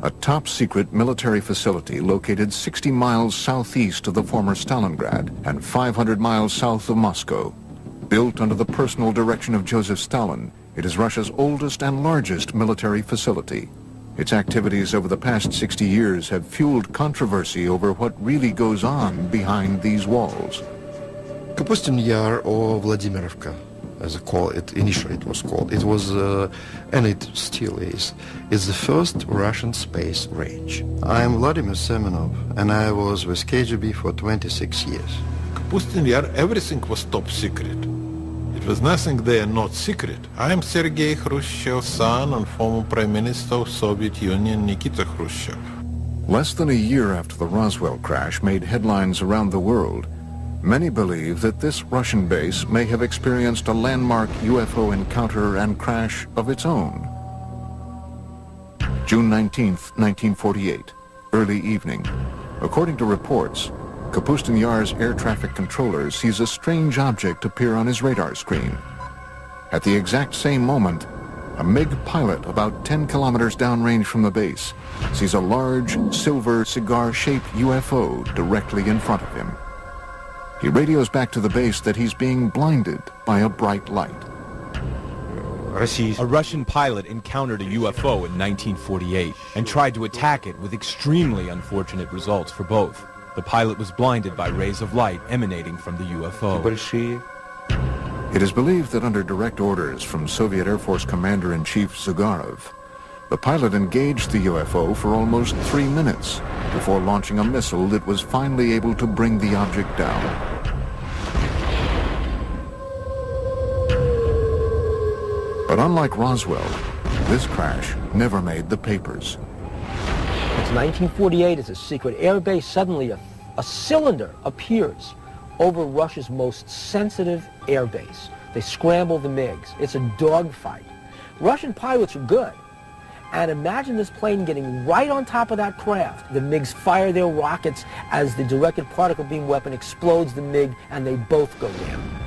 a top-secret military facility located 60 miles southeast of the former Stalingrad and 500 miles south of Moscow. Built under the personal direction of Joseph Stalin, it is Russia's oldest and largest military facility. Its activities over the past 60 years have fueled controversy over what really goes on behind these walls. Kapustin Yar, or Vladimirovka, as initially it was called. It was, and it still is the first Russian space range. I'm Vladimir Semenov, and I was with KGB for 26 years. Kapustin Yar, everything was top secret. It was nothing there not secret. I am Sergei Khrushchev's son and former Prime Minister of Soviet Union, Nikita Khrushchev. Less than a year after the Roswell crash made headlines around the world, many believe that this Russian base may have experienced a landmark UFO encounter and crash of its own. June 19th, 1948, early evening. According to reports, Kapustin Yar's air traffic controller sees a strange object appear on his radar screen. At the exact same moment, a MiG pilot about 10 kilometers downrange from the base sees a large silver cigar-shaped UFO directly in front of him. He radios back to the base that he's being blinded by a bright light. A Russian pilot encountered a UFO in 1948 and tried to attack it with extremely unfortunate results for both. The pilot was blinded by rays of light emanating from the UFO. It is believed that under direct orders from Soviet Air Force Commander-in-Chief Zyugarov, the pilot engaged the UFO for almost 3 minutes before launching a missile that was finally able to bring the object down. But unlike Roswell, this crash never made the papers. It's 1948, it's a secret air base. Suddenly a cylinder appears over Russia's most sensitive air base. They scramble the MiGs. It's a dogfight. Russian pilots are good. And imagine this plane getting right on top of that craft. The MiGs fire their rockets as the directed particle beam weapon explodes the MiG, and they both go down.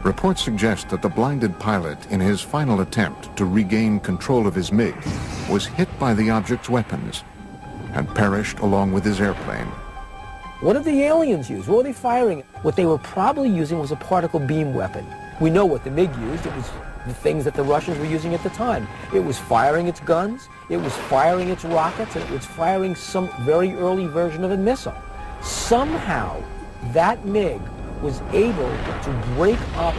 Reports suggest that the blinded pilot, in his final attempt to regain control of his MiG, was hit by the object's weapons and perished along with his airplane. What did the aliens use? What were they firing? What they were probably using was a particle beam weapon. We know what the MiG used. It was the things that the Russians were using at the time. It was firing its guns, it was firing its rockets, and it was firing some very early version of a missile. Somehow, that MiG was able to break up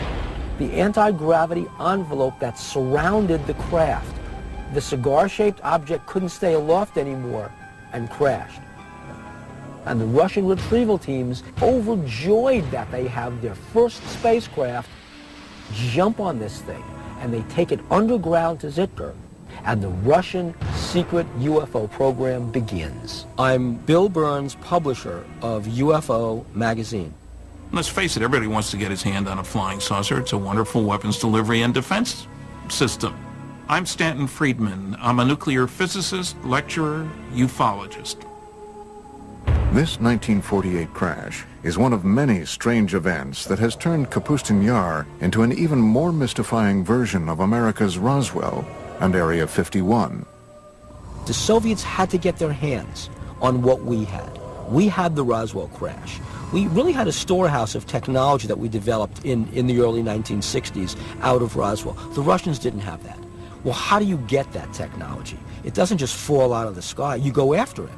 the anti-gravity envelope that surrounded the craft. The cigar-shaped object couldn't stay aloft anymore and crashed. And the Russian retrieval teams, overjoyed that they have their first spacecraft, jump on this thing, and they take it underground to Zitka, and the Russian secret UFO program begins. I'm Bill Burns, publisher of UFO magazine. Let's face it, everybody wants to get his hand on a flying saucer. It's a wonderful weapons delivery and defense system. I'm Stanton Friedman. I'm a nuclear physicist, lecturer, ufologist. This 1948 crash is one of many strange events that has turned Kapustin Yar into an even more mystifying version of America's Roswell and Area 51. The Soviets had to get their hands on what we had. We had the Roswell crash. We really had a storehouse of technology that we developed in the early 1960s out of Roswell. The Russians didn't have that. Well, how do you get that technology? It doesn't just fall out of the sky. You go after it.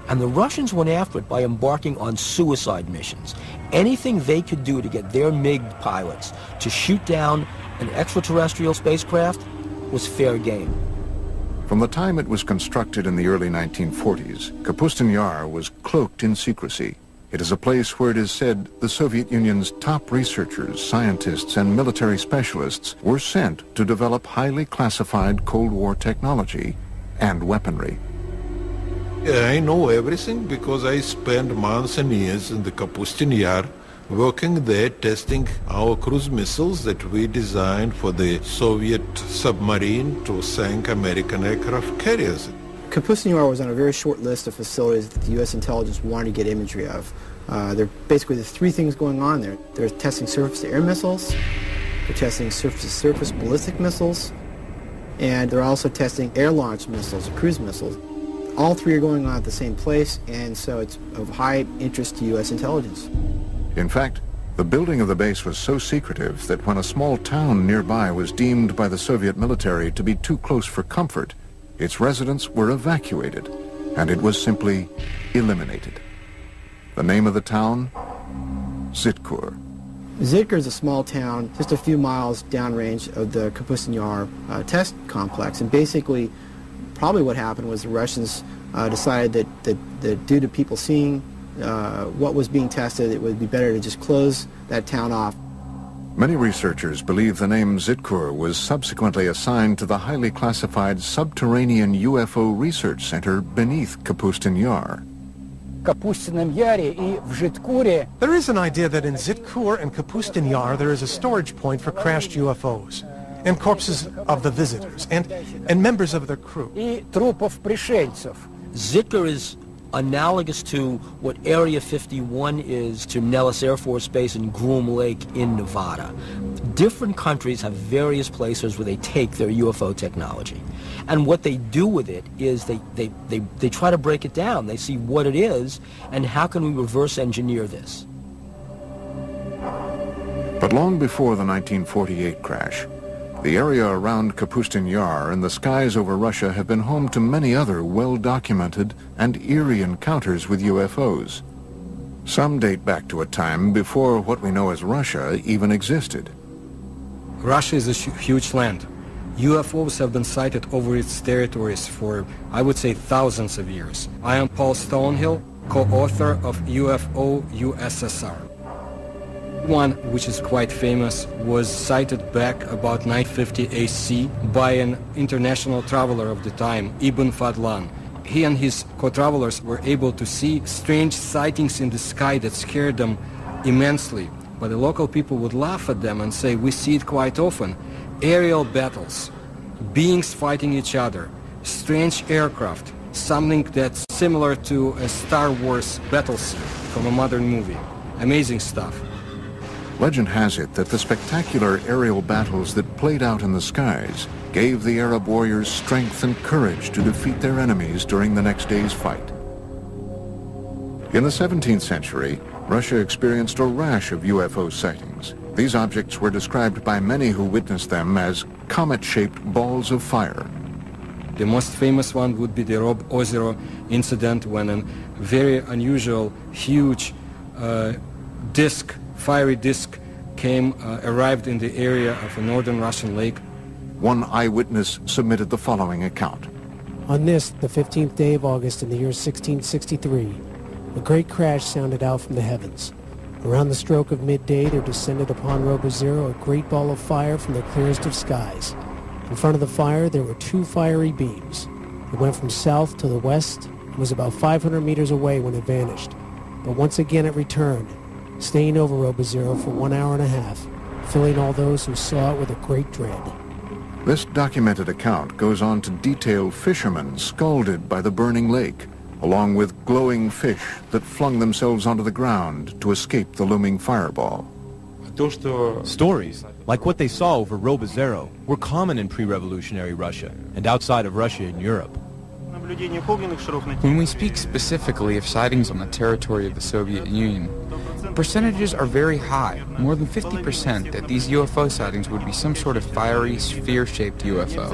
And the Russians went after it by embarking on suicide missions. Anything they could do to get their MiG pilots to shoot down an extraterrestrial spacecraft was fair game. From the time it was constructed in the early 1940s, Kapustin Yar was cloaked in secrecy. It is a place where it is said the Soviet Union's top researchers, scientists, and military specialists were sent to develop highly classified Cold War technology and weaponry. I know everything because I spent months and years in the Kapustin Yar working there testing our cruise missiles that we designed for the Soviet submarine to sink American aircraft carriers. Kapustin Yar was on a very short list of facilities that the U.S. intelligence wanted to get imagery of. There basically there's three things going on there. They're testing surface-to-air missiles, they're testing surface-to-surface ballistic missiles, and they're also testing air-launched missiles, cruise missiles. All three are going on at the same place, and so it's of high interest to U.S. intelligence. In fact, the building of the base was so secretive that when a small town nearby was deemed by the Soviet military to be too close for comfort, its residents were evacuated, and it was simply eliminated. The name of the town? Zitkur. Zitkur is a small town just a few miles downrange of the Kapustin Yar test complex, and basically probably what happened was the Russians decided that due to people seeing what was being tested, it would be better to just close that town off. Many researchers believe the name Zitkur was subsequently assigned to the highly classified subterranean UFO research center beneath Kapustin Yar. There is an idea that in Zitkur and Kapustin Yar there is a storage point for crashed UFOs and corpses of the visitors and members of their crew. Zitkur is analogous to what Area 51 is to Nellis Air Force Base and Groom Lake in Nevada. Different countries have various places where they take their UFO technology. And what they do with it is they try to break it down. They see what it is and how can we reverse engineer this. But long before the 1948 crash, the area around Kapustin Yar and the skies over Russia have been home to many other well-documented and eerie encounters with UFOs. Some date back to a time before what we know as Russia even existed. Russia is a huge land. UFOs have been sighted over its territories for, I would say, thousands of years. I am Paul Stonehill, co-author of UFO USSR. One, which is quite famous, was sighted back about 950 AC by an international traveler of the time, Ibn Fadlan. He and his co-travelers were able to see strange sightings in the sky that scared them immensely. But the local people would laugh at them and say, we see it quite often. Aerial battles, beings fighting each other, strange aircraft, something that's similar to a Star Wars battle scene from a modern movie. Amazing stuff. Legend has it that the spectacular aerial battles that played out in the skies gave the Arab warriors strength and courage to defeat their enemies during the next day's fight. In the 17th century, Russia experienced a rash of UFO sightings. These objects were described by many who witnessed them as comet-shaped balls of fire. The most famous one would be the Rob Ozero incident, when a very unusual, huge fiery disc arrived in the area of a northern Russian lake. One eyewitness submitted the following account. On this, the 15th day of August in the year 1663, a great crash sounded out from the heavens. Around the stroke of midday, there descended upon Robo Zero a great ball of fire from the clearest of skies. In front of the fire, there were two fiery beams. It went from south to the west and was about 500 meters away when it vanished. But once again it returned, staying over Robo Zero for 1 hour and a half, filling all those who saw it with a great dread. This documented account goes on to detail fishermen scalded by the burning lake, along with glowing fish that flung themselves onto the ground to escape the looming fireball. Stories, like what they saw over Robo Zero, were common in pre-revolutionary Russia and outside of Russia in Europe. When we speak specifically of sightings on the territory of the Soviet Union, percentages are very high, more than 50%, that these UFO sightings would be some sort of fiery, sphere-shaped UFO.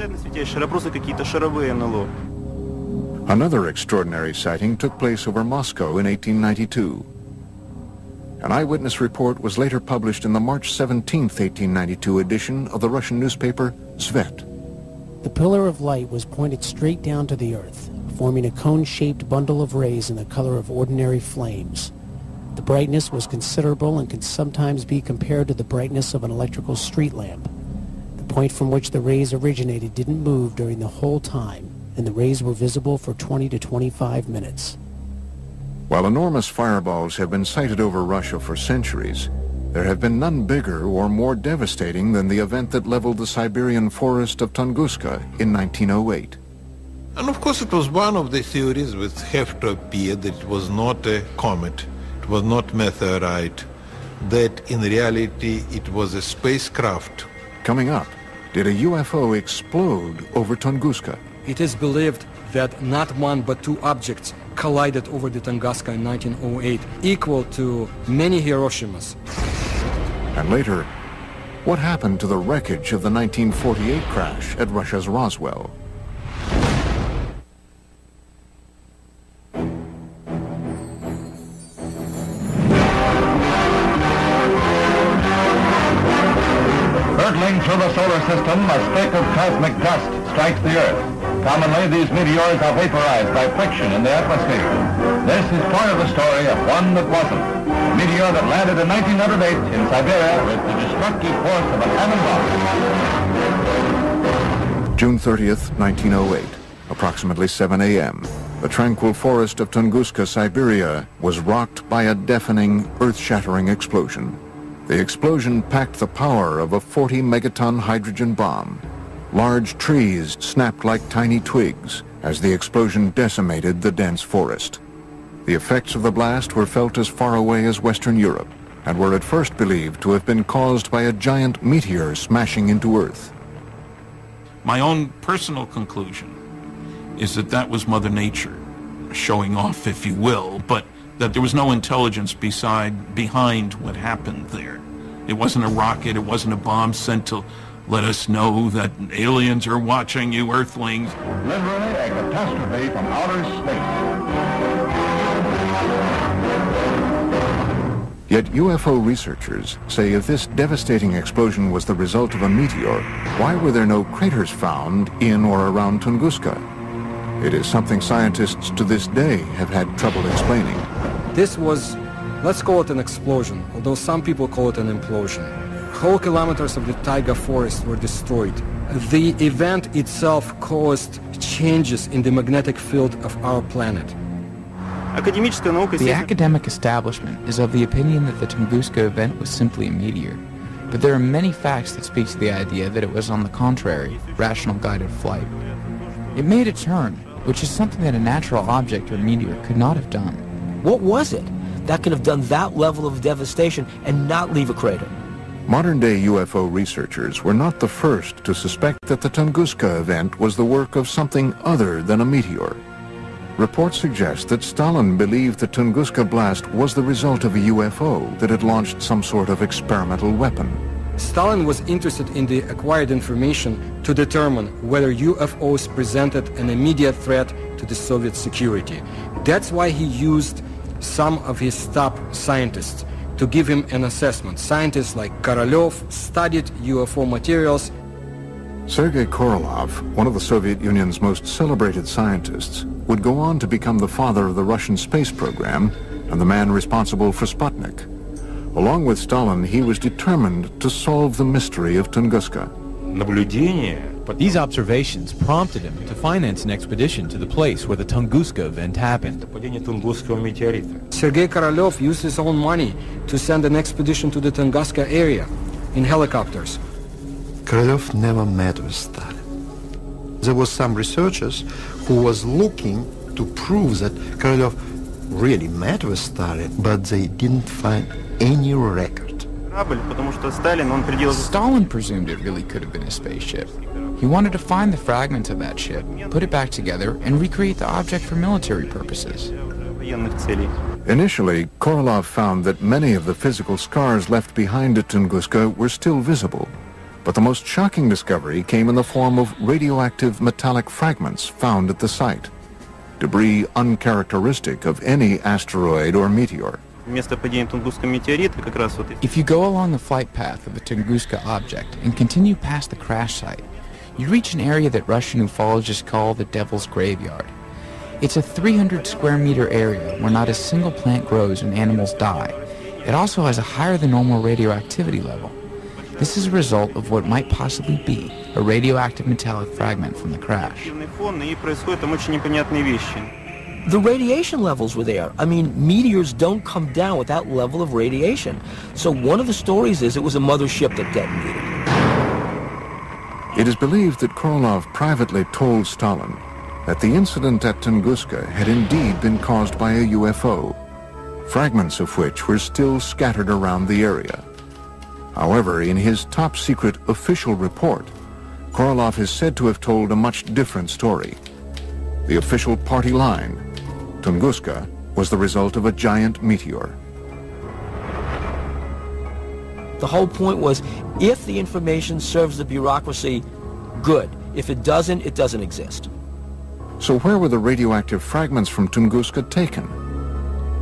Another extraordinary sighting took place over Moscow in 1892. An eyewitness report was later published in the March 17, 1892 edition of the Russian newspaper Svet. The pillar of light was pointed straight down to the earth, forming a cone-shaped bundle of rays in the color of ordinary flames. The brightness was considerable and can sometimes be compared to the brightness of an electrical street lamp. The point from which the rays originated didn't move during the whole time, and the rays were visible for 20 to 25 minutes. While enormous fireballs have been sighted over Russia for centuries, there have been none bigger or more devastating than the event that leveled the Siberian forest of Tunguska in 1908. And of course it was one of the theories which have to appear that it was not a comet, it was not meteorite, that in reality it was a spacecraft. Coming up, did a UFO explode over Tunguska. It is believed that not one but two objects collided over the Tunguska in 1908, equal to many Hiroshimas. And later, what happened to the wreckage of the 1948 crash at Russia's Roswell? Hurtling through the solar system, a speck of cosmic dust strikes the Earth. Commonly, these meteors are vaporized by friction in the atmosphere. This is part of the story of one that wasn't. A meteor that landed in 1908 in Siberia with the destructive force of a cannonball. June 30th, 1908, approximately 7 a.m. The tranquil forest of Tunguska, Siberia, was rocked by a deafening, earth-shattering explosion. The explosion packed the power of a 40-megaton hydrogen bomb. Large trees snapped like tiny twigs as the explosion decimated the dense forest. The effects of the blast were felt as far away as Western Europe and were at first believed to have been caused by a giant meteor smashing into Earth. My own personal conclusion is that that was Mother Nature showing off, if you will, but that there was no intelligence behind what happened there. It wasn't a rocket, it wasn't a bomb sent to let us know that aliens are watching you, Earthlings. Literally a catastrophe from outer space. Yet UFO researchers say if this devastating explosion was the result of a meteor, why were there no craters found in or around Tunguska? It is something scientists to this day have had trouble explaining. This was, let's call it an explosion, although some people call it an implosion. Whole kilometers of the taiga forest were destroyed. The event itself caused changes in the magnetic field of our planet. The academic establishment is of the opinion that the Tunguska event was simply a meteor, but there are many facts that speak to the idea that it was, on the contrary, rational guided flight. It made a turn, which is something that a natural object or meteor could not have done. What was it that could have done that level of devastation and not leave a crater? Modern-day UFO researchers were not the first to suspect that the Tunguska event was the work of something other than a meteor. Reports suggest that Stalin believed the Tunguska blast was the result of a UFO that had launched some sort of experimental weapon. Stalin was interested in the acquired information to determine whether UFOs presented an immediate threat to the Soviet security. That's why he used some of his top scientists to give him an assessment. Scientists like Korolev studied UFO materials. Sergei Korolev, one of the Soviet Union's most celebrated scientists, would go on to become the father of the Russian space program and the man responsible for Sputnik. Along with Stalin, he was determined to solve the mystery of Tunguska. These observations prompted him to finance an expedition to the place where the Tunguska event happened. Sergei Korolev used his own money to send an expedition to the Tunguska area in helicopters. Korolev never met with Stalin. There was some researchers who was looking to prove that Korolev really met with Stalin, but they didn't find any record. Stalin presumed it really could have been a spaceship. He wanted to find the fragments of that ship, put it back together, and recreate the object for military purposes. Initially, Korolev found that many of the physical scars left behind at Tunguska were still visible. But the most shocking discovery came in the form of radioactive metallic fragments found at the site. Debris uncharacteristic of any asteroid or meteor. If you go along the flight path of the Tunguska object and continue past the crash site, you reach an area that Russian ufologists call the Devil's Graveyard. It's a 300 square meter area where not a single plant grows and animals die. It also has a higher than normal radioactivity level. This is a result of what might possibly be a radioactive metallic fragment from the crash. The radiation levels were there. I mean, meteors don't come down with that level of radiation. So one of the stories is it was a mothership that detonated. It is believed that Korolev privately told Stalin that the incident at Tunguska had indeed been caused by a UFO, fragments of which were still scattered around the area. However, in his top-secret official report, Korolev is said to have told a much different story. The official party line, Tunguska, was the result of a giant meteor. The whole point was, if the information serves the bureaucracy, good. If it doesn't exist. So where were the radioactive fragments from Tunguska taken?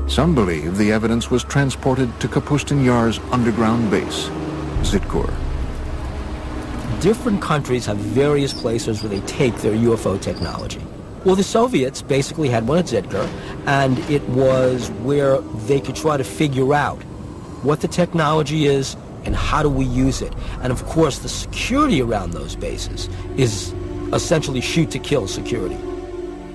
Some believe the evidence was transported to Kapustin Yar's underground base, Zitkur. Different countries have various places where they take their UFO technology. Well, the Soviets basically had one at Zitkur, and it was where they could try to figure out what the technology is and how do we use it. And of course, the security around those bases is essentially shoot-to-kill security.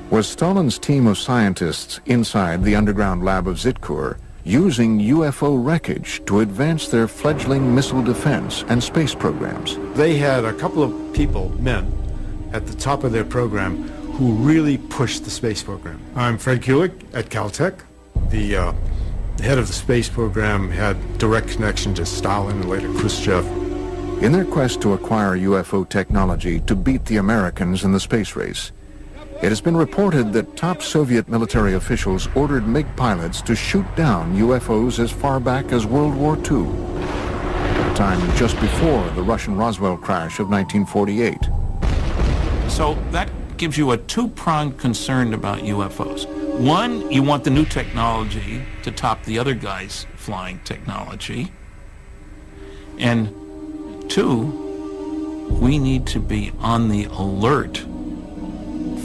Was Stalin's team of scientists inside the underground lab of Zitkur using UFO wreckage to advance their fledgling missile defense and space programs? They had a couple of people, men, at the top of their program who really pushed the space program. I'm Fred Kulik at Caltech. The head of the space program had direct connection to Stalin and later Khrushchev. In their quest to acquire UFO technology to beat the Americans in the space race, it has been reported that top Soviet military officials ordered MiG pilots to shoot down UFOs as far back as World War II, a time just before the Russian Roswell crash of 1948. So that gives you a two-pronged concern about UFOs. One, you want the new technology to top the other guy's flying technology. And two, we need to be on the alert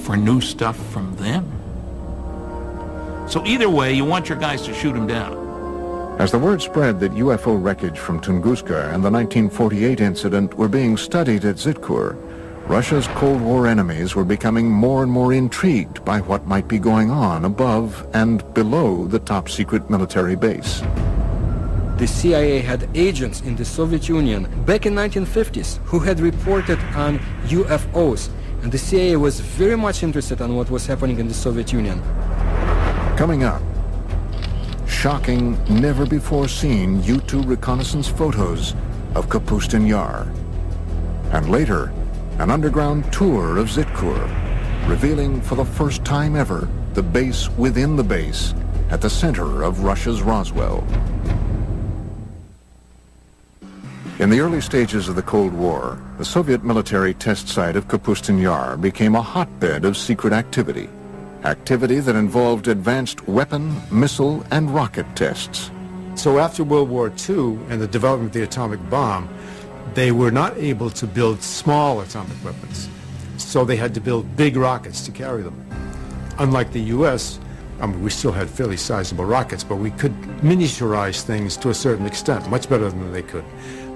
for new stuff from them. So either way, you want your guys to shoot them down. As the word spread that UFO wreckage from Tunguska and the 1948 incident were being studied at Zitkur, Russia's Cold War enemies were becoming more and more intrigued by what might be going on above and below the top-secret military base. The CIA had agents in the Soviet Union back in 1950s who had reported on UFOs, and the CIA was very much interested in what was happening in the Soviet Union. Coming up, shocking, never-before-seen U-2 reconnaissance photos of Kapustin Yar. And later, an underground tour of Zitkur, revealing for the first time ever the base within the base at the center of Russia's Roswell. In the early stages of the Cold War, the Soviet military test site of Kapustin Yar became a hotbed of secret activity. Activity that involved advanced weapon, missile, and rocket tests. So after World War II and the development of the atomic bomb, they were not able to build small atomic weapons. So they had to build big rockets to carry them. Unlike the U.S., we still had fairly sizable rockets, but we could miniaturize things to a certain extent, much better than they could.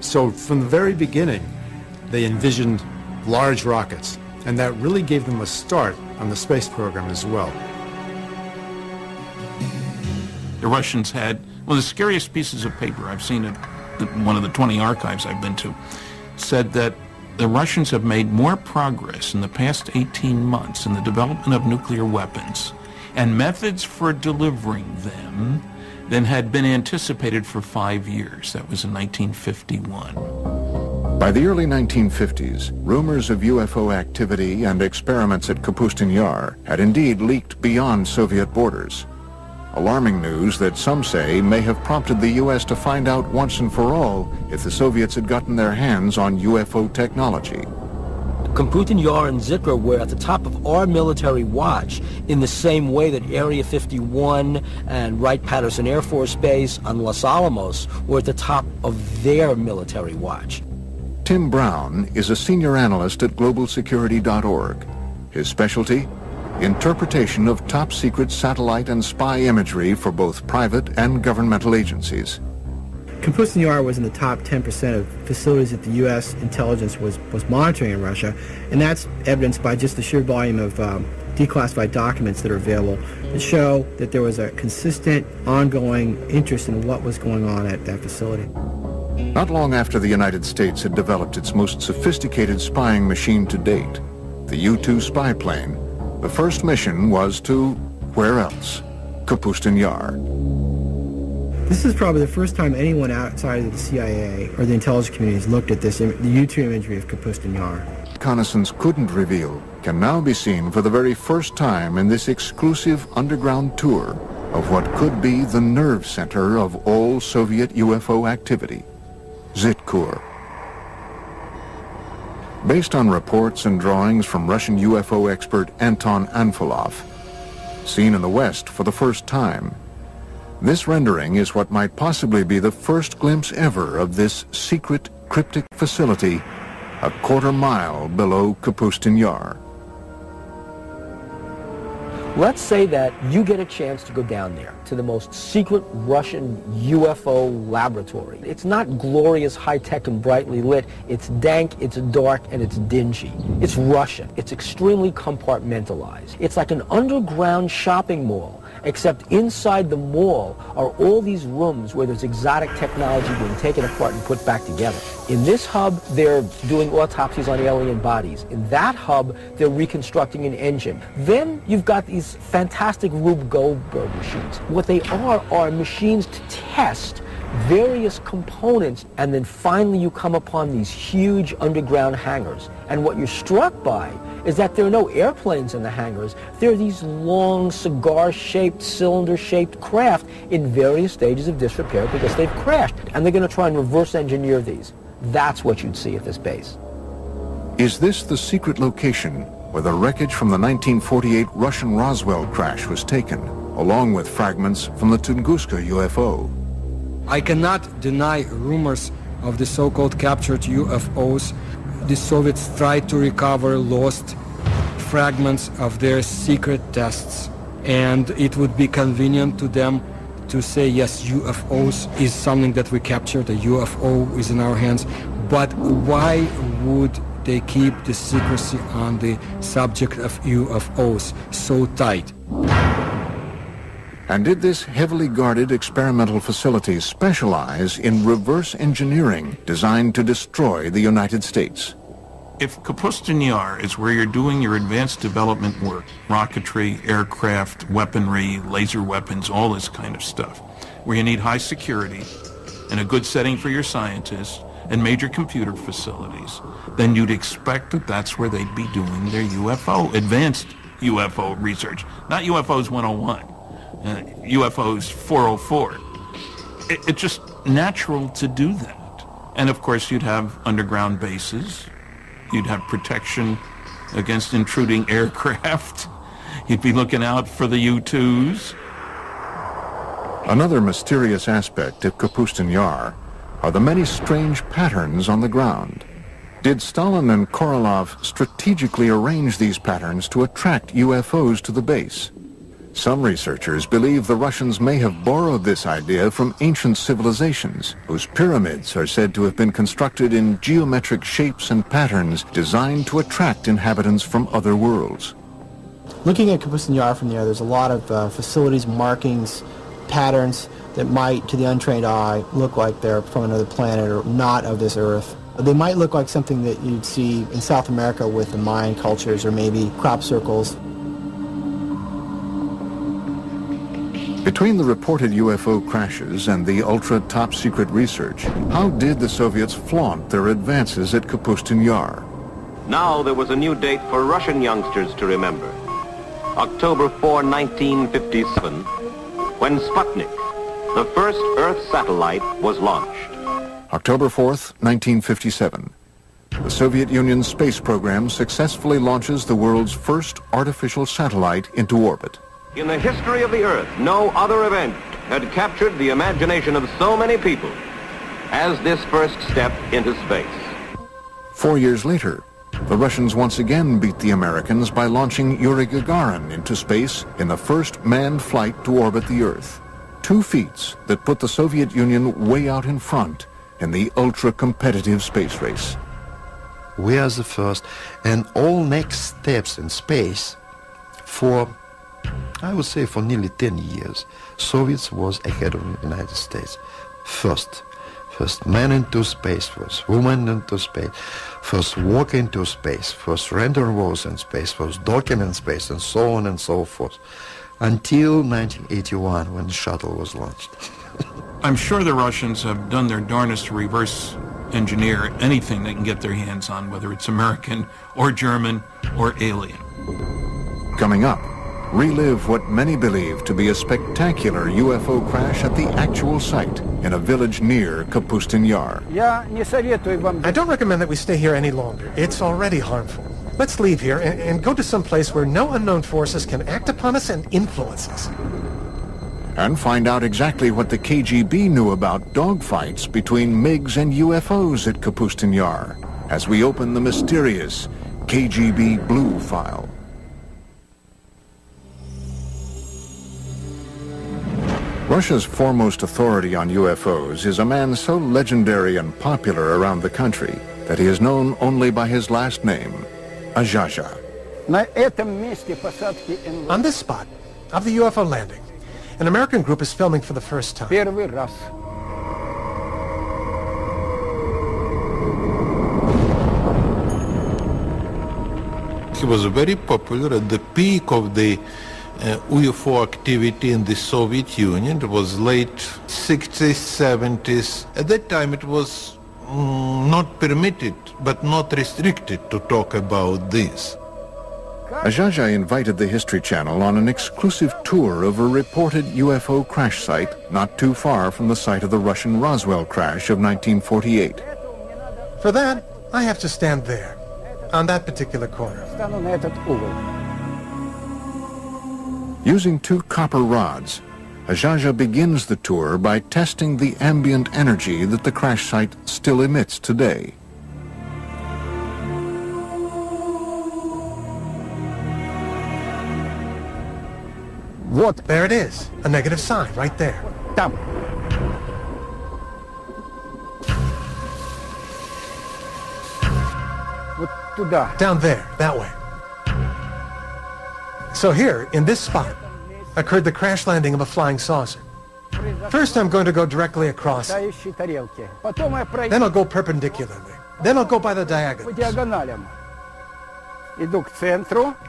So from the very beginning, they envisioned large rockets, and that really gave them a start on the space program as well. The Russians had one of the scariest pieces of paper I've seen at one of the 20 archives I've been to, said that the Russians have made more progress in the past 18 months in the development of nuclear weapons and methods for delivering them than had been anticipated for 5 years. That was in 1951. By the early 1950s, rumors of UFO activity and experiments at Kapustin Yar had indeed leaked beyond Soviet borders. Alarming news that some say may have prompted the U.S. to find out once and for all if the Soviets had gotten their hands on UFO technology. Kapustin Yar and Zitkur were at the top of our military watch in the same way that Area 51 and Wright-Patterson Air Force Base on Los Alamos were at the top of their military watch. Tim Brown is a senior analyst at globalsecurity.org. His specialty? Interpretation of top-secret satellite and spy imagery for both private and governmental agencies. Kapustin Yar was in the top 10% of facilities that the U.S. intelligence was monitoring in Russia, and that's evidenced by just the sheer volume of declassified documents that are available that show that there was a consistent, ongoing interest in what was going on at that facility. Not long after the United States had developed its most sophisticated spying machine to date, the U-2 spy plane, the first mission was to, where else? Kapustin Yar. This is probably the first time anyone outside of the CIA or the intelligence community has looked at this, the U-2 imagery of Kapustin Yar. reconnaissance couldn't reveal can now be seen for the very first time in this exclusive underground tour of what could be the nerve center of all Soviet UFO activity, Zitkur. Based on reports and drawings from Russian UFO expert Anton Anfilov, seen in the West for the first time, this rendering is what might possibly be the first glimpse ever of this secret cryptic facility a quarter-mile below Kapustin Yar. Let's say that you get a chance to go down there to the most secret Russian UFO laboratory. It's not glorious, high-tech, and brightly lit. It's dank, it's dark, and it's dingy. It's Russian. It's extremely compartmentalized. It's like an underground shopping mall, except inside the mall are all these rooms where there's exotic technology being taken apart and put back together. In this hub, they're doing autopsies on alien bodies. In that hub, they're reconstructing an engine. Then you've got these fantastic Rube Goldberg machines. What they are machines to test various components, and then finally you come upon these huge underground hangars. And what you're struck by is that there are no airplanes in the hangars. There are these long, cigar-shaped, cylinder-shaped craft in various stages of disrepair because they've crashed. And they're going to try and reverse engineer these. That's what you'd see at this base. Is this the secret location where the wreckage from the 1948 Russian Roswell crash was taken, along with fragments from the Tunguska UFO? I cannot deny rumors of the so-called captured UFOs. The Soviets tried to recover lost fragments of their secret tests, and it would be convenient to them to say, yes, UFOs is something that we captured, a UFO is in our hands, but why would they keep the secrecy on the subject of UFOs so tight? And did this heavily guarded experimental facility specialize in reverse engineering designed to destroy the United States? If Kapustin Yar is where you're doing your advanced development work, rocketry, aircraft, weaponry, laser weapons, all this kind of stuff, where you need high security and a good setting for your scientists and major computer facilities, then you'd expect that that's where they'd be doing their UFO, advanced UFO research, not UFOs 101. UFOs 404. It's just natural to do that. And of course you'd have underground bases. You'd have protection against intruding aircraft. You'd be looking out for the U-2s. Another mysterious aspect of Kapustin Yar are the many strange patterns on the ground. Did Stalin and Korolev strategically arrange these patterns to attract UFOs to the base? Some researchers believe the Russians may have borrowed this idea from ancient civilizations, whose pyramids are said to have been constructed in geometric shapes and patterns designed to attract inhabitants from other worlds. Looking at Kapustin Yar from there, there's a lot of facilities, markings, patterns that might, to the untrained eye, look like they're from another planet or not of this Earth. They might look like something that you'd see in South America with the Mayan cultures or maybe crop circles. Between the reported UFO crashes and the ultra-top-secret research, how did the Soviets flaunt their advances at Kapustin Yar? Now there was a new date for Russian youngsters to remember. October 4, 1957, when Sputnik, the first Earth satellite, was launched. October 4th, 1957. The Soviet Union's space program successfully launches the world's first artificial satellite into orbit. In the history of the Earth, no other event had captured the imagination of so many people as this first step into space. 4 years later, the Russians once again beat the Americans by launching Yuri Gagarin into space in the first manned flight to orbit the Earth. Two feats that put the Soviet Union way out in front in the ultra-competitive space race. We are the first, and all next steps in space for, I would say, for nearly 10 years, Soviets was ahead of the United States. First man into space, first woman into space, first walk into space, first rendezvous in space, first docking in space, and so on and so forth, until 1981 when the shuttle was launched. I'm sure the Russians have done their darnest to reverse engineer anything they can get their hands on, whether it's American or German or alien. Coming up, relive what many believe to be a spectacular UFO crash at the actual site in a village near Kapustin Yar. I don't recommend that we stay here any longer. It's already harmful. Let's leave here and go to some place where no unknown forces can act upon us and influence us. And find out exactly what the KGB knew about dogfights between MiGs and UFOs at Kapustin Yar as we open the mysterious KGB Blue File. Russia's foremost authority on UFOs is a man so legendary and popular around the country that he is known only by his last name, Azhaja. On this spot of the UFO landing, an American group is filming for the first time. He was very popular at the peak of the UFO activity in the Soviet Union. It was late 60s, 70s. At that time it was not permitted, but not restricted to talk about this. Azhaja invited the History Channel on an exclusive tour of a reported UFO crash site not too far from the site of the Russian Roswell crash of 1948. For that, I have to stand there, on that particular corner. Using two copper rods, Azhaja begins the tour by testing the ambient energy that the crash site still emits today. There it is, a negative sign right there. Down there, that way. So here, in this spot, occurred the crash landing of a flying saucer. First I'm going to go directly across. Then I'll go perpendicularly. Then I'll go by the diagonals.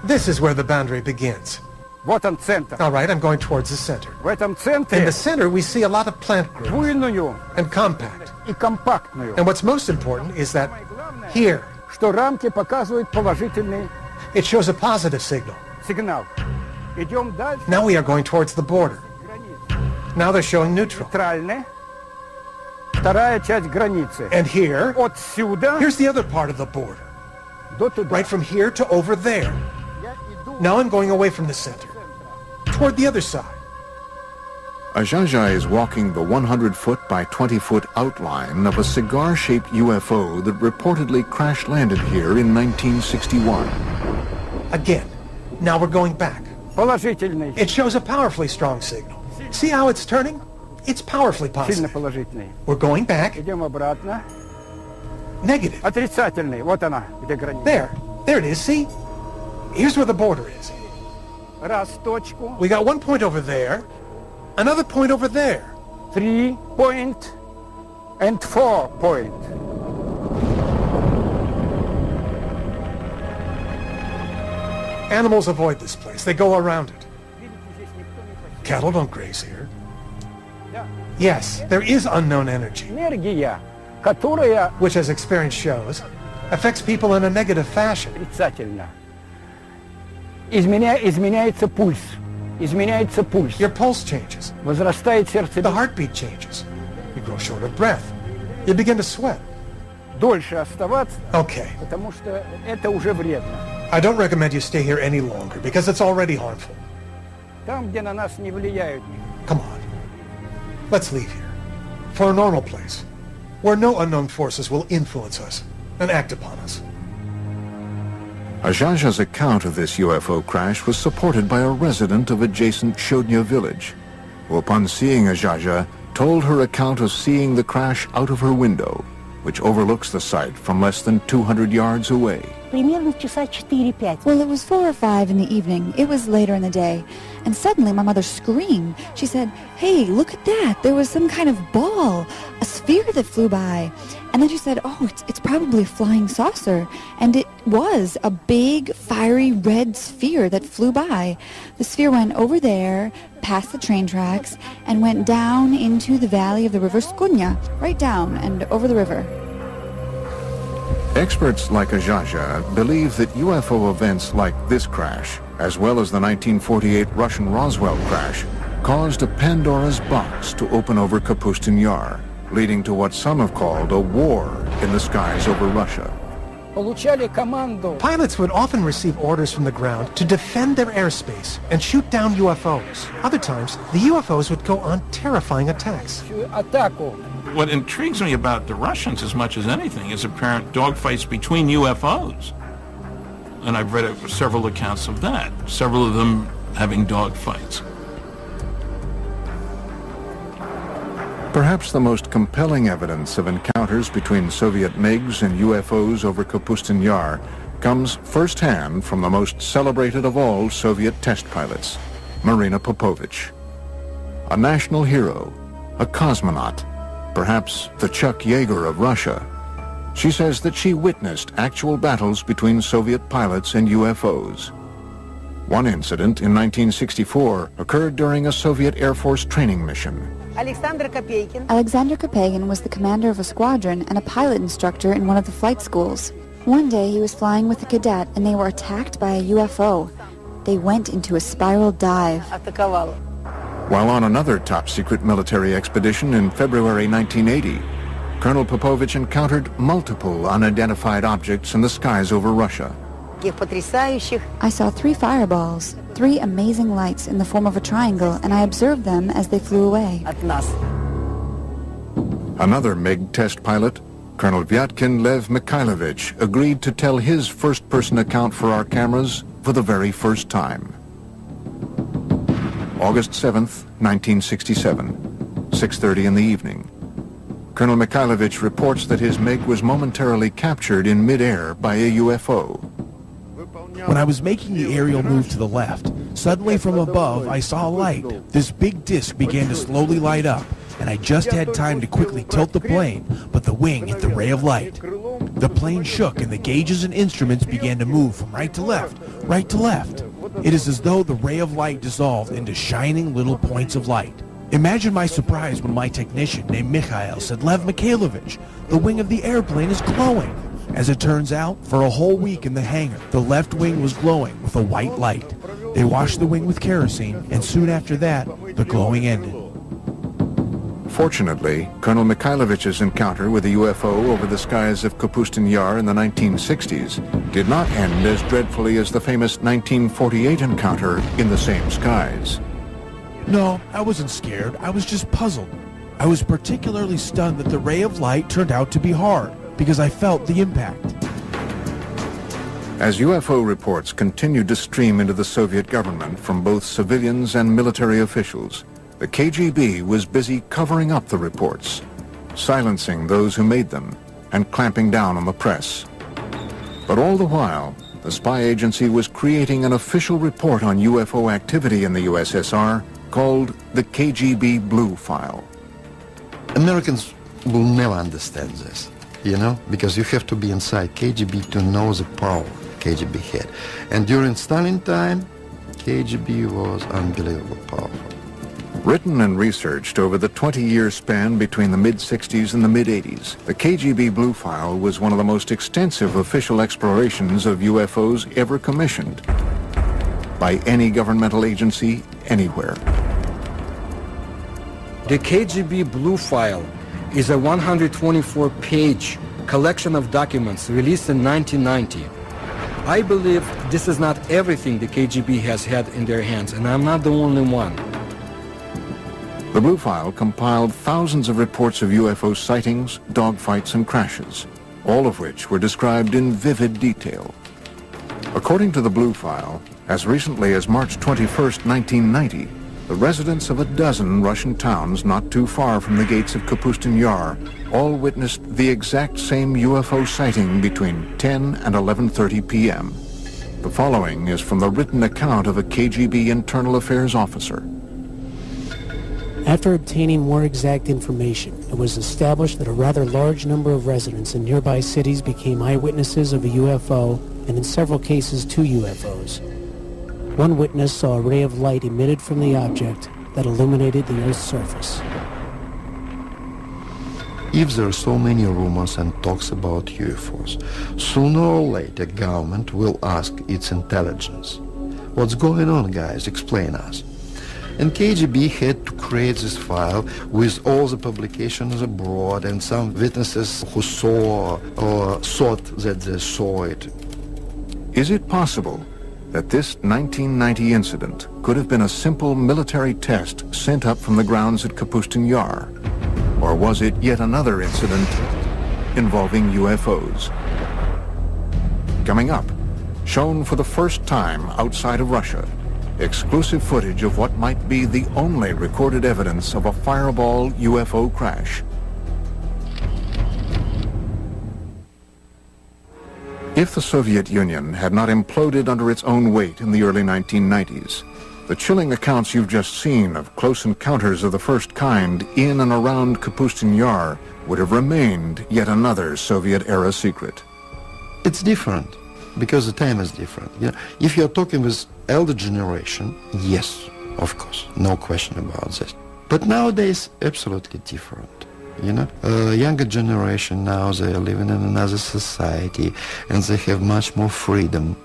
This is where the boundary begins. All right, I'm going towards the center. In the center, we see a lot of plant growth and compact. And what's most important is that here, it shows a positive signal. Now we are going towards the border. Now they're showing neutral. And here, here's the other part of the border. Right from here to over there. Now I'm going away from the center, toward the other side. Azhaja is walking the 100-foot by 20-foot outline of a cigar-shaped UFO that reportedly crash-landed here in 1961. Again, now we're going back. It shows a powerfully strong signal. See how it's turning? It's powerfully positive. We're going back. Negative. There it is, see? Here's where the border is. We got one point over there, another point over there. 3 point and 4 point. Animals avoid this place. They go around it. Cattle don't graze here. Yes, there is unknown energy, which, as experience shows, affects people in a negative fashion. Your pulse changes. The heartbeat changes. You grow short of breath. You begin to sweat. Okay. I don't recommend you stay here any longer because it's already harmful. Come on. Let's leave here. For a normal place, where no unknown forces will influence us and act upon us. Azhaja's account of this UFO crash was supported by a resident of adjacent Shodnya village, who upon seeing Azhaja told her account of seeing the crash out of her window, which overlooks the site from less than 200 yards away. Well, it was 4 or 5 in the evening. It was later in the day. And suddenly my mother screamed. She said, "Hey, look at that. There was some kind of ball, a sphere that flew by." And then she said, "Oh, it's probably a flying saucer." And it was a big, fiery red sphere that flew by. The sphere went over there, past the train tracks, and went down into the valley of the river Skunya, right down and over the river. Experts like Ajaja believe that UFO events like this crash, as well as the 1948 Russian Roswell crash, caused a Pandora's box to open over Kapustin Yar, leading to what some have called a war in the skies over Russia. Pilots would often receive orders from the ground to defend their airspace and shoot down UFOs. Other times, the UFOs would go on terrifying attacks. What intrigues me about the Russians as much as anything is apparent dogfights between UFOs. And I've read several accounts of that, several of them having dogfights. Perhaps the most compelling evidence of encounters between Soviet MiGs and UFOs over Kapustin Yar comes firsthand from the most celebrated of all Soviet test pilots, Marina Popovich. A national hero, a cosmonaut, perhaps the Chuck Yeager of Russia. She says that she witnessed actual battles between Soviet pilots and UFOs. One incident in 1964 occurred during a Soviet Air Force training mission. Alexander Kapagin was the commander of a squadron and a pilot instructor in one of the flight schools. One day he was flying with a cadet and they were attacked by a UFO. They went into a spiral dive. While on another top-secret military expedition in February 1980, Colonel Popovich encountered multiple unidentified objects in the skies over Russia. I saw 3 fireballs, 3 amazing lights in the form of a triangle, and I observed them as they flew away. Another MiG test pilot, Colonel Vyatkin Lev Mikhailovich, agreed to tell his first-person account for our cameras for the very first time. August 7th, 1967, 6:30 in the evening. Colonel Mikhailovich reports that his MiG was momentarily captured in midair by a UFO. When I was making the aerial move to the left, suddenly from above I saw a light. This big disc began to slowly light up, and I just had time to quickly tilt the plane, but the wing hit the ray of light. The plane shook and the gauges and instruments began to move from right to left, right to left. It is as though the ray of light dissolved into shining little points of light. Imagine my surprise when my technician named Mikhail said, "Lev Mikhailovich, the wing of the airplane is glowing." As it turns out, for a whole week in the hangar, the left wing was glowing with a white light. They washed the wing with kerosene, and soon after that, the glowing ended. Fortunately, Colonel Mikhailovich's encounter with a UFO over the skies of Kapustin Yar in the 1960s did not end as dreadfully as the famous 1948 encounter in the same skies. No, I wasn't scared. I was just puzzled. I was particularly stunned that the ray of light turned out to be hard, because I felt the impact. As UFO reports continued to stream into the Soviet government from both civilians and military officials, the KGB was busy covering up the reports, silencing those who made them, and clamping down on the press. But all the while, the spy agency was creating an official report on UFO activity in the USSR called the KGB Blue File. Americans will never understand this, you know, because you have to be inside KGB to know the power KGB had. And during Stalin time, KGB was unbelievably powerful. Written and researched over the 20-year span between the mid-60s and the mid-80s, the KGB Blue File was one of the most extensive official explorations of UFOs ever commissioned by any governmental agency anywhere. The KGB Blue File is a 124-page collection of documents released in 1990. I believe this is not everything the KGB has had in their hands, and I'm not the only one. The Blue File compiled thousands of reports of UFO sightings, dogfights, and crashes, all of which were described in vivid detail. According to the Blue File, as recently as March 21st, 1990, the residents of a dozen Russian towns not too far from the gates of Kapustin Yar all witnessed the exact same UFO sighting between 10 and 11:30 p.m. The following is from the written account of a KGB internal affairs officer. After obtaining more exact information, it was established that a rather large number of residents in nearby cities became eyewitnesses of a UFO, and in several cases, 2 UFOs. One witness saw a ray of light emitted from the object that illuminated the Earth's surface. If there are so many rumors and talks about UFOs, sooner or later government will ask its intelligence. What's going on, guys? Explain us. And KGB had to create this file with all the publications abroad and some witnesses who saw or thought that they saw it. Is it possible that this 1990 incident could have been a simple military test sent up from the grounds at Kapustin Yar? Or was it yet another incident involving UFOs? Coming up, shown for the first time outside of Russia, exclusive footage of what might be the only recorded evidence of a fireball UFO crash. If the Soviet Union had not imploded under its own weight in the early 1990s, the chilling accounts you've just seen of close encounters of the first kind in and around Kapustin Yar would have remained yet another Soviet-era secret. It's different, because the time is different. You know, if you're talking with elder generation, yes, of course, no question about this. But nowadays, absolutely different. You know, younger generation now, they are living in another society and they have much more freedom.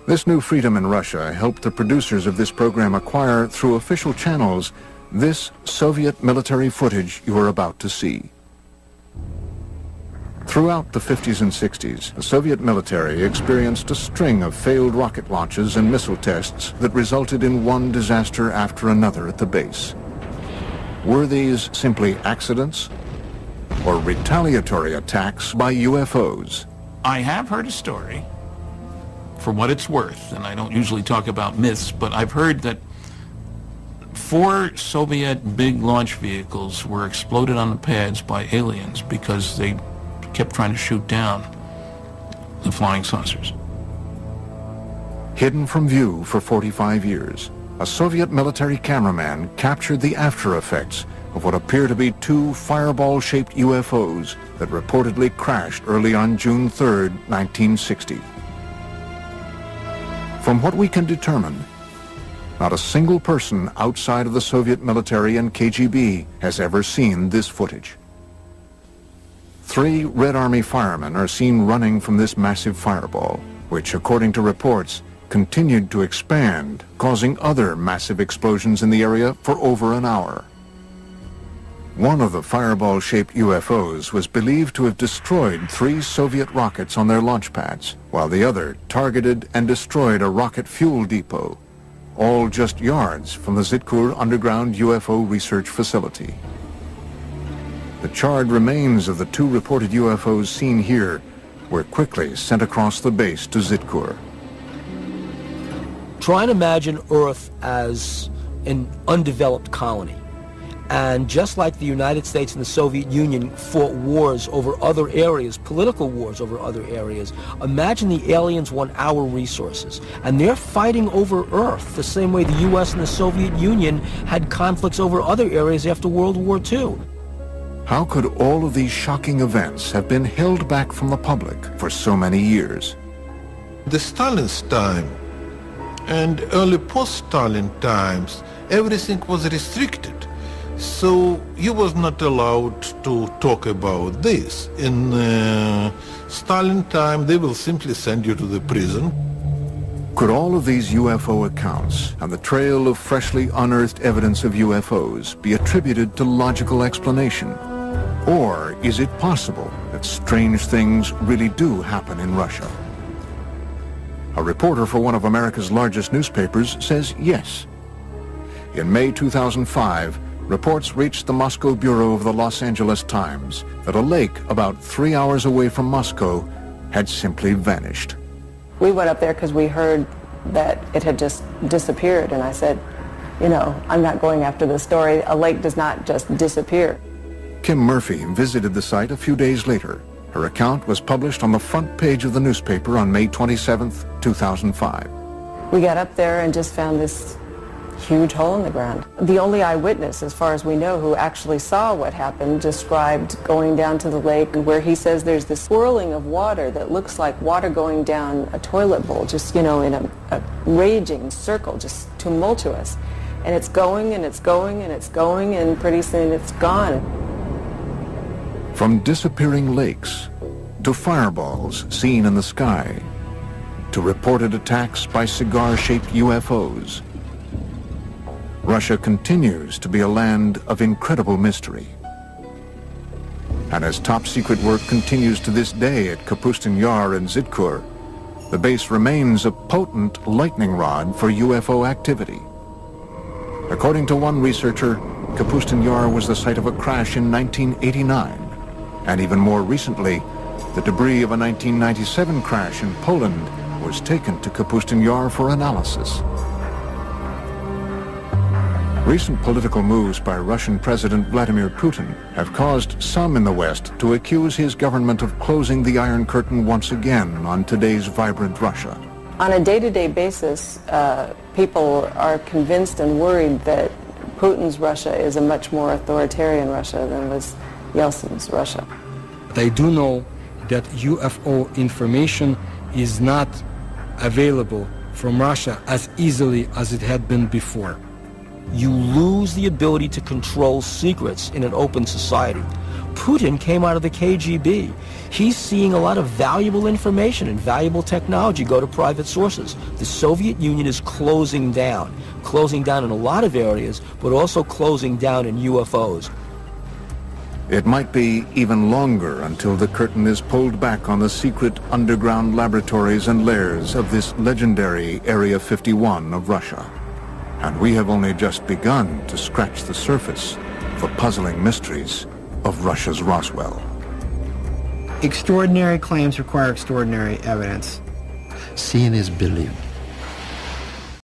This new freedom in Russia helped the producers of this program acquire, through official channels, this Soviet military footage you are about to see. Throughout the 50s and 60s, the Soviet military experienced a string of failed rocket launches and missile tests that resulted in one disaster after another at the base. Were these simply accidents or retaliatory attacks by UFOs? I have heard a story, for what it's worth, and I don't usually talk about myths, but I've heard that 4 Soviet big launch vehicles were exploded on the pads by aliens because they kept trying to shoot down the flying saucers. Hidden from view for 45 years, a Soviet military cameraman captured the after effects of what appear to be 2 fireball-shaped UFOs that reportedly crashed early on June 3, 1960. From what we can determine, not a single person outside of the Soviet military and KGB has ever seen this footage. 3 Red Army firemen are seen running from this massive fireball, which, according to reports, continued to expand, causing other massive explosions in the area for over an hour. One of the fireball-shaped UFOs was believed to have destroyed 3 Soviet rockets on their launch pads, while the other targeted and destroyed a rocket fuel depot, all just yards from the Zitkur underground UFO research facility. The charred remains of the 2 reported UFOs seen here were quickly sent across the base to Zitkur. Try and imagine Earth as an undeveloped colony. And just like the United States and the Soviet Union fought wars over other areas, political wars over other areas, imagine the aliens want our resources. And they're fighting over Earth the same way the U.S. and the Soviet Union had conflicts over other areas after World War II. How could all of these shocking events have been held back from the public for so many years? The Stalin's time and early post-Stalin times, everything was restricted. So you was not allowed to talk about this. In Stalin time, they will simply send you to the prison. Could all of these UFO accounts and the trail of freshly unearthed evidence of UFOs be attributed to logical explanation? Or is it possible that strange things really do happen in Russia? A reporter for one of America's largest newspapers says yes. In May 2005, reports reached the Moscow bureau of the Los Angeles Times that a lake about 3 hours away from Moscow had simply vanished. We went up there because we heard that it had just disappeared, and I said, you know, I'm not going after this story. A lake does not just disappear. Kim Murphy visited the site a few days later. Her account was published on the front page of the newspaper on May 27, 2005. We got up there and just found this huge hole in the ground. The only eyewitness, as far as we know, who actually saw what happened, described going down to the lake where he says there's this swirling of water that looks like water going down a toilet bowl, just, you know, in a raging circle, just tumultuous. And it's going and it's going and it's going, and pretty soon it's gone. From disappearing lakes, to fireballs seen in the sky, to reported attacks by cigar-shaped UFOs, Russia continues to be a land of incredible mystery. And as top-secret work continues to this day at Kapustin Yar and Zitkur, the base remains a potent lightning rod for UFO activity. According to one researcher, Kapustin Yar was the site of a crash in 1989, and even more recently, the debris of a 1997 crash in Poland was taken to Kapustin Yar for analysis. Recent political moves by Russian President Vladimir Putin have caused some in the West to accuse his government of closing the Iron Curtain once again on today's vibrant Russia. On a day-to-day basis, people are convinced and worried that Putin's Russia is a much more authoritarian Russia than was Yeltsin's Russia. They do know that UFO information is not available from Russia as easily as it had been before. You lose the ability to control secrets in an open society. Putin came out of the KGB. He's seeing a lot of valuable information and valuable technology go to private sources. The Soviet Union is closing down in a lot of areas, but also closing down in UFOs. It might be even longer until the curtain is pulled back on the secret underground laboratories and lairs of this legendary Area 51 of Russia. And we have only just begun to scratch the surface of the puzzling mysteries of Russia's Roswell. Extraordinary claims require extraordinary evidence. Seeing is believing.